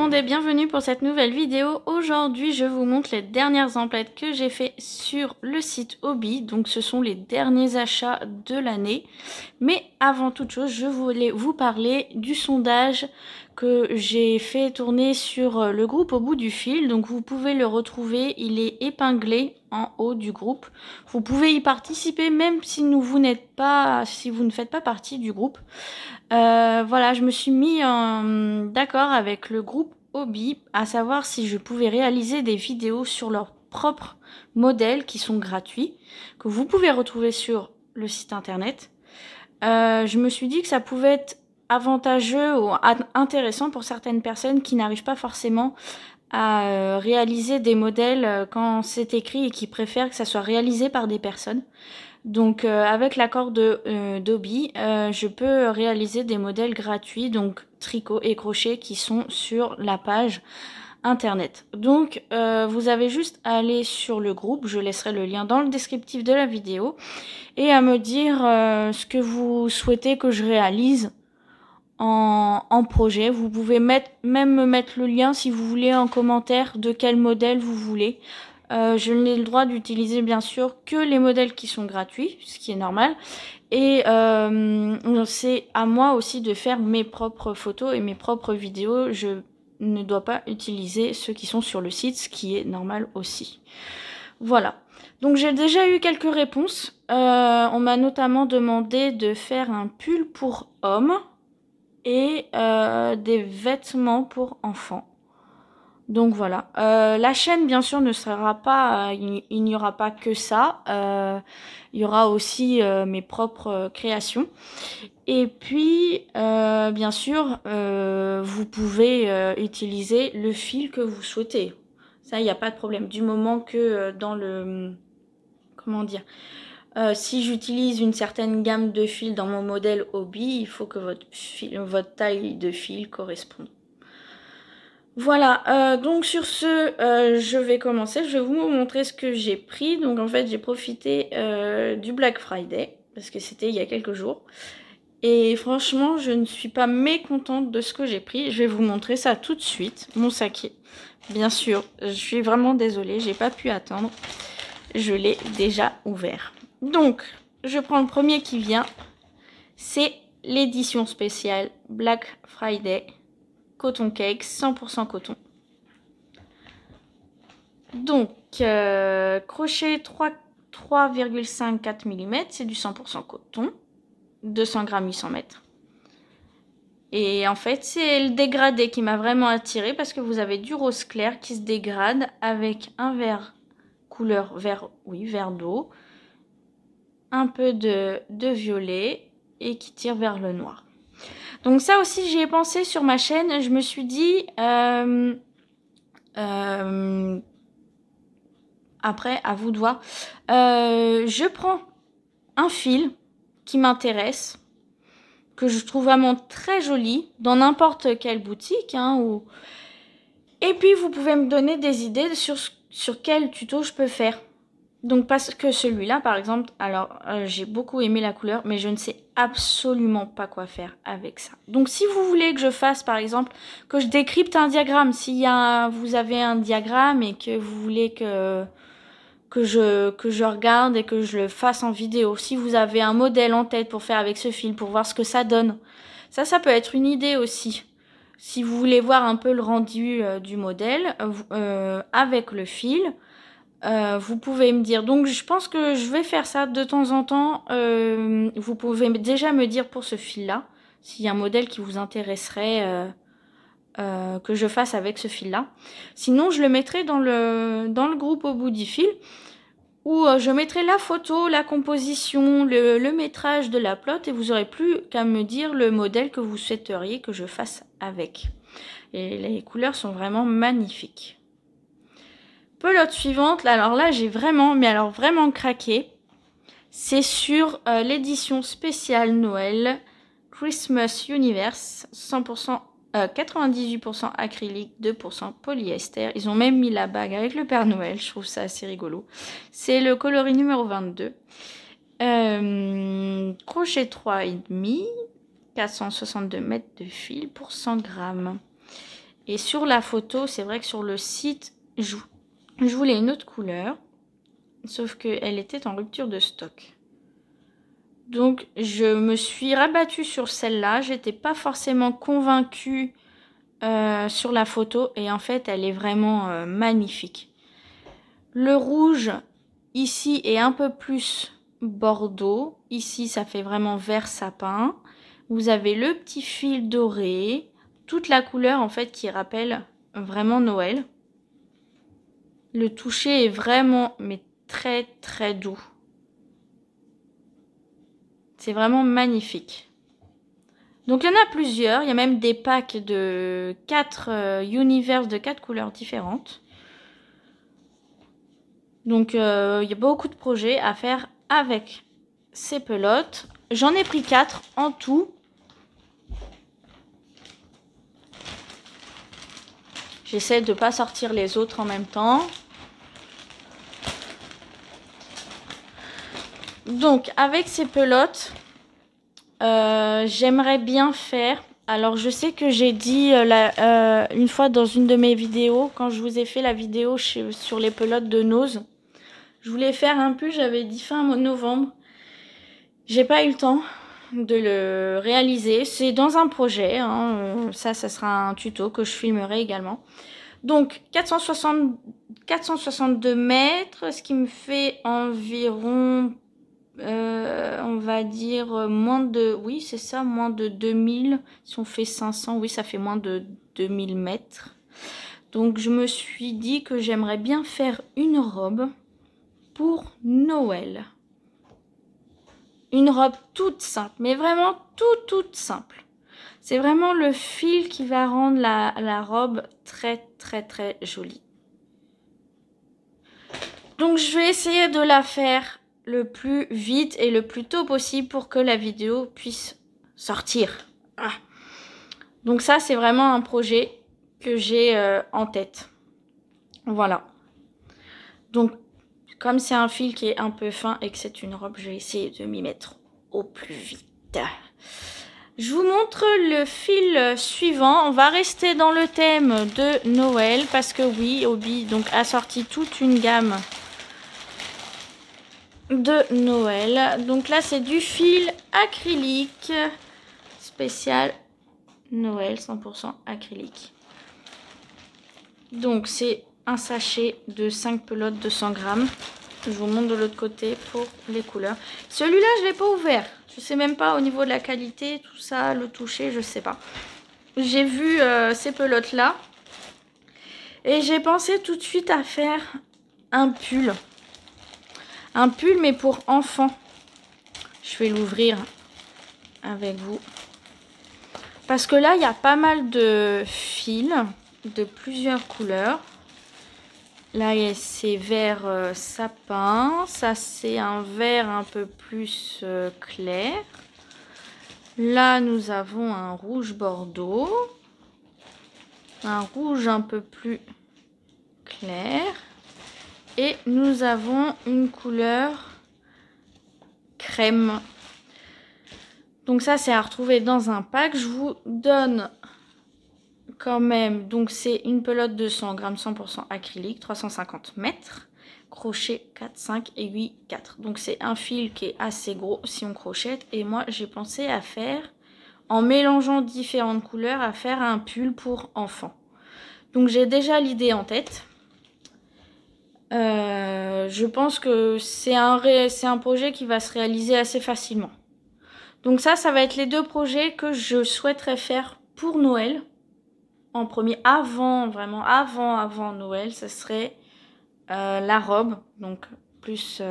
monde et bienvenue pour cette nouvelle vidéo. Aujourd'hui, je vous montre les dernières emplettes que j'ai fait sur le site Hobby. Donc, ce sont les derniers achats de l'année. Mais avant toute chose, je voulais vous parler du sondage que j'ai fait tourner sur le groupe Au bout du fil. Donc, vous pouvez le retrouver. Il est épinglé en haut du groupe. Vous pouvez y participer même si vous ne faites pas partie du groupe. Voilà, je me suis mis d'accord avec le groupe Hobby, à savoir si je pouvais réaliser des vidéos sur leurs propres modèles qui sont gratuits, que vous pouvez retrouver sur le site internet. Je me suis dit que ça pouvait être avantageux ou intéressant pour certaines personnes qui n'arrivent pas forcément à réaliser des modèles quand c'est écrit et qui préfèrent que ça soit réalisé par des personnes. Donc avec l'accord d'Hobby, je peux réaliser des modèles gratuits, donc tricot et crochet, qui sont sur la page internet. Donc vous avez juste à aller sur le groupe, je laisserai le lien dans le descriptif de la vidéo, et à me dire ce que vous souhaitez que je réalise en projet. Vous pouvez même me mettre le lien si vous voulez en commentaire de quel modèle vous voulez. Je n'ai le droit d'utiliser bien sûr que les modèles qui sont gratuits, ce qui est normal. Et c'est à moi aussi de faire mes propres photos et mes propres vidéos. Je ne dois pas utiliser ceux qui sont sur le site, ce qui est normal aussi. Voilà. Donc j'ai déjà eu quelques réponses. On m'a notamment demandé de faire un pull pour hommes et des vêtements pour enfants. Donc voilà, la chaîne bien sûr ne sera pas, il n'y aura pas que ça, il y aura aussi mes propres créations. Et puis bien sûr, vous pouvez utiliser le fil que vous souhaitez. Ça, il n'y a pas de problème. Du moment que dans le, comment dire, si j'utilise une certaine gamme de fils dans mon modèle Hobby, il faut que votre taille de fil corresponde. Voilà, donc sur ce, je vais commencer. Je vais vous montrer ce que j'ai pris. Donc en fait, j'ai profité du Black Friday, parce que c'était il y a quelques jours. Et franchement, je ne suis pas mécontente de ce que j'ai pris. Je vais vous montrer ça tout de suite. Mon saké, bien sûr, je suis vraiment désolée, j'ai pas pu attendre. Je l'ai déjà ouvert. Donc, je prends le premier qui vient. C'est l'édition spéciale Black Friday. Coton Cake, 100% coton. Donc, crochet 3,54 mm, c'est du 100% coton. 200 grammes, 800 mètres. Et en fait, c'est le dégradé qui m'a vraiment attirée parce que vous avez du rose clair qui se dégrade avec un vert couleur vert d'eau, un peu de violet et qui tire vers le noir. Donc ça aussi, j'y ai pensé sur ma chaîne. Je me suis dit, après, à vous de voir. Je prends un fil qui m'intéresse, que je trouve vraiment très joli, dans n'importe quelle boutique. Et puis, vous pouvez me donner des idées sur quel tuto je peux faire. Donc parce que celui-là par exemple, alors j'ai beaucoup aimé la couleur mais je ne sais absolument pas quoi faire avec ça. Donc si vous voulez que je fasse par exemple, que je décrypte un diagramme, vous avez un diagramme et que vous voulez que je regarde et que je le fasse en vidéo, si vous avez un modèle en tête pour faire avec ce fil, pour voir ce que ça donne, ça peut être une idée aussi. Si vous voulez voir un peu le rendu du modèle avec le fil, vous pouvez me dire. Donc je pense que je vais faire ça de temps en temps. Vous pouvez déjà me dire pour ce fil là s'il y a un modèle qui vous intéresserait que je fasse avec ce fil là. Sinon je le mettrai dans le groupe Au bout du fil, où je mettrai la photo, la composition, le métrage de la pelote, et vous aurez plus qu'à me dire le modèle que vous souhaiteriez que je fasse avec. Et les couleurs sont vraiment magnifiques. Pelote suivante, alors là j'ai vraiment, mais alors vraiment craqué. C'est sur l'édition spéciale Noël Christmas Universe, 100%, 98% acrylique, 2% polyester. Ils ont même mis la bague avec le Père Noël, je trouve ça assez rigolo. C'est le coloris numéro 22. Crochet 3,5, 462 mètres de fil pour 100 grammes. Et sur la photo, c'est vrai que sur le site, je voulais une autre couleur. Sauf qu'elle était en rupture de stock. Donc je me suis rabattue sur celle-là. J'étais pas forcément convaincue sur la photo. Et en fait, elle est vraiment magnifique. Le rouge, ici, est un peu plus bordeaux. Ici, ça fait vraiment vert sapin. Vous avez le petit fil doré. Toute la couleur, en fait, qui rappelle vraiment Noël. Le toucher est vraiment, mais très, très doux. C'est vraiment magnifique. Donc, il y en a plusieurs. Il y a même des packs de 4 univers de 4 couleurs différentes. Donc, il y a beaucoup de projets à faire avec ces pelotes. J'en ai pris 4 en tout. J'essaie de ne pas sortir les autres en même temps. Donc, avec ces pelotes, j'aimerais bien faire... Alors, je sais que j'ai dit une fois dans une de mes vidéos, quand je vous ai fait la vidéo sur les pelotes de Nose, je voulais faire un pull, j'avais dit fin novembre. J'ai pas eu le temps de le réaliser. C'est dans un projet, hein. Ça sera un tuto que je filmerai également. Donc, 462 mètres, ce qui me fait environ... on va dire moins de... Oui, c'est ça, moins de 2000. Si on fait 500, oui, ça fait moins de 2000 mètres. Donc, je me suis dit que j'aimerais bien faire une robe pour Noël. Une robe toute simple, mais vraiment toute simple. C'est vraiment le fil qui va rendre la robe très jolie. Donc, je vais essayer de la faire le plus vite et le plus tôt possible pour que la vidéo puisse sortir. Ah. Donc ça, c'est vraiment un projet que j'ai en tête. Voilà. Donc, comme c'est un fil qui est un peu fin et que c'est une robe, je vais essayer de m'y mettre au plus vite. Je vous montre le fil suivant. On va rester dans le thème de Noël parce que oui, Hobbii donc a sorti toute une gamme de Noël. Donc là, c'est du fil acrylique spécial Noël 100% acrylique. Donc c'est un sachet de 5 pelotes de 100 grammes. Je vous montre de l'autre côté pour les couleurs. Celui-là, je ne l'ai pas ouvert. Je sais même pas au niveau de la qualité, tout ça, le toucher, je sais pas. J'ai vu ces pelotes-là. Et j'ai pensé tout de suite à faire un pull. Un pull, mais pour enfants. Je vais l'ouvrir avec vous. Parce que là, il y a pas mal de fils de plusieurs couleurs. Là, c'est vert sapin. Ça, c'est un vert un peu plus clair. Là, nous avons un rouge bordeaux. Un rouge un peu plus clair. Et nous avons une couleur crème. Donc ça, c'est à retrouver dans un pack. Je vous donne quand même. Donc c'est une pelote de 100 grammes 100% acrylique, 350 mètres. Crochet 4, 5, aiguille 4. Donc c'est un fil qui est assez gros si on crochette. Et moi, j'ai pensé à faire, en mélangeant différentes couleurs, à faire un pull pour enfants. Donc j'ai déjà l'idée en tête. Je pense que c'est un projet qui va se réaliser assez facilement. Donc ça va être les deux projets que je souhaiterais faire pour Noël. En premier, vraiment avant Noël, ce serait la robe, donc plus...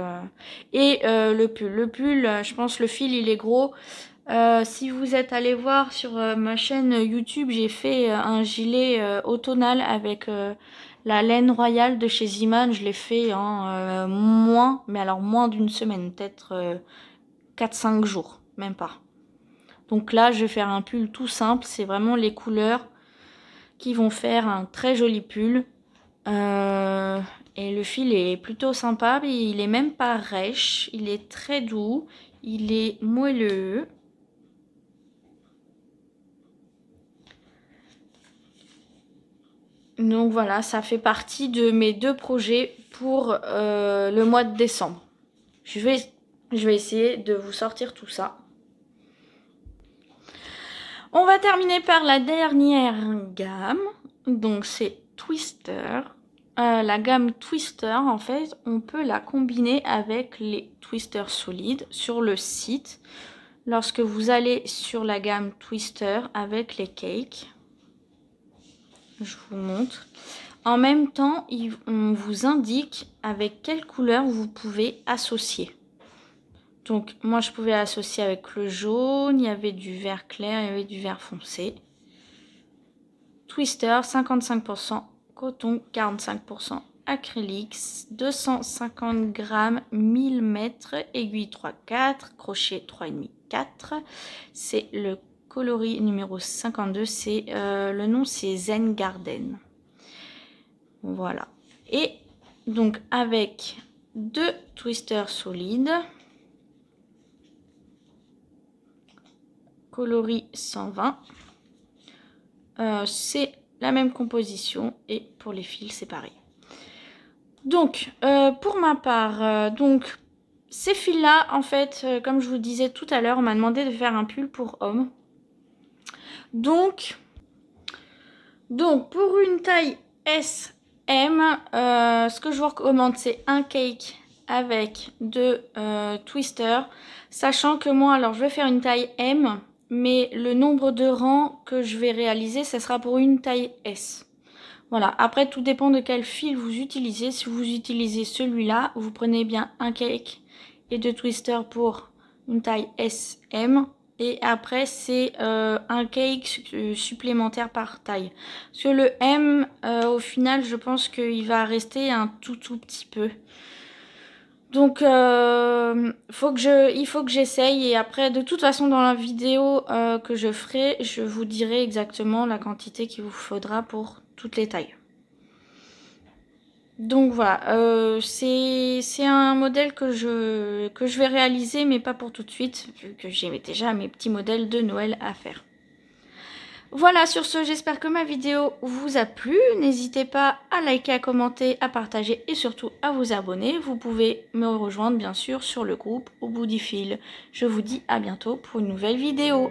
et le pull. Le pull, je pense le fil, il est gros. Si vous êtes allé voir sur ma chaîne YouTube, j'ai fait un gilet automnal avec la laine royale de chez Ziman. Je l'ai fait en moins d'une semaine, peut-être 4-5 jours, même pas. Donc là, je vais faire un pull tout simple. C'est vraiment les couleurs qui vont faire un très joli pull. Et le fil est plutôt sympa. Mais il est même pas rêche. Il est très doux. Il est moelleux. Donc voilà, ça fait partie de mes 2 projets pour le mois de décembre. Je vais essayer de vous sortir tout ça. On va terminer par la dernière gamme. Donc c'est Twister. La gamme Twister, en fait, on peut la combiner avec les Twister solides sur le site. Lorsque vous allez sur la gamme Twister avec les cakes, je vous montre. En même temps, on vous indique avec quelle couleur vous pouvez associer. Donc, moi, je pouvais associer avec le jaune, il y avait du vert clair, il y avait du vert foncé. Twister, 55%, coton, 45%, acrylique, 250 grammes, 1000 mètres, aiguille 3,4, crochet 3,5, 4. C'est le coloris numéro 52, c'est le nom c'est Zen Garden. Voilà. Et donc avec 2 twisters solides, coloris 120, c'est la même composition et pour les fils c'est pareil. Donc pour ma part, donc ces fils là en fait comme je vous disais tout à l'heure, on m'a demandé de faire un pull pour homme. Donc pour une taille S M, ce que je vous recommande c'est un cake avec 2 twisters, sachant que moi alors je vais faire une taille M, mais le nombre de rangs que je vais réaliser ce sera pour une taille S. Voilà, après tout dépend de quel fil vous utilisez. Si vous utilisez celui-là, vous prenez bien un cake et 2 twisters pour une taille SM. Et après, c'est un cake supplémentaire par taille. Parce que le M, au final, je pense qu'il va rester un tout petit peu. Donc, il faut que j'essaye. Et après, de toute façon, dans la vidéo que je ferai, je vous dirai exactement la quantité qu'il vous faudra pour toutes les tailles. Donc voilà, c'est un modèle que je vais réaliser, mais pas pour tout de suite, vu que j'ai déjà mes petits modèles de Noël à faire. Voilà, sur ce, j'espère que ma vidéo vous a plu. N'hésitez pas à liker, à commenter, à partager et surtout à vous abonner. Vous pouvez me rejoindre bien sûr sur le groupe Au bout du fil. Je vous dis à bientôt pour une nouvelle vidéo.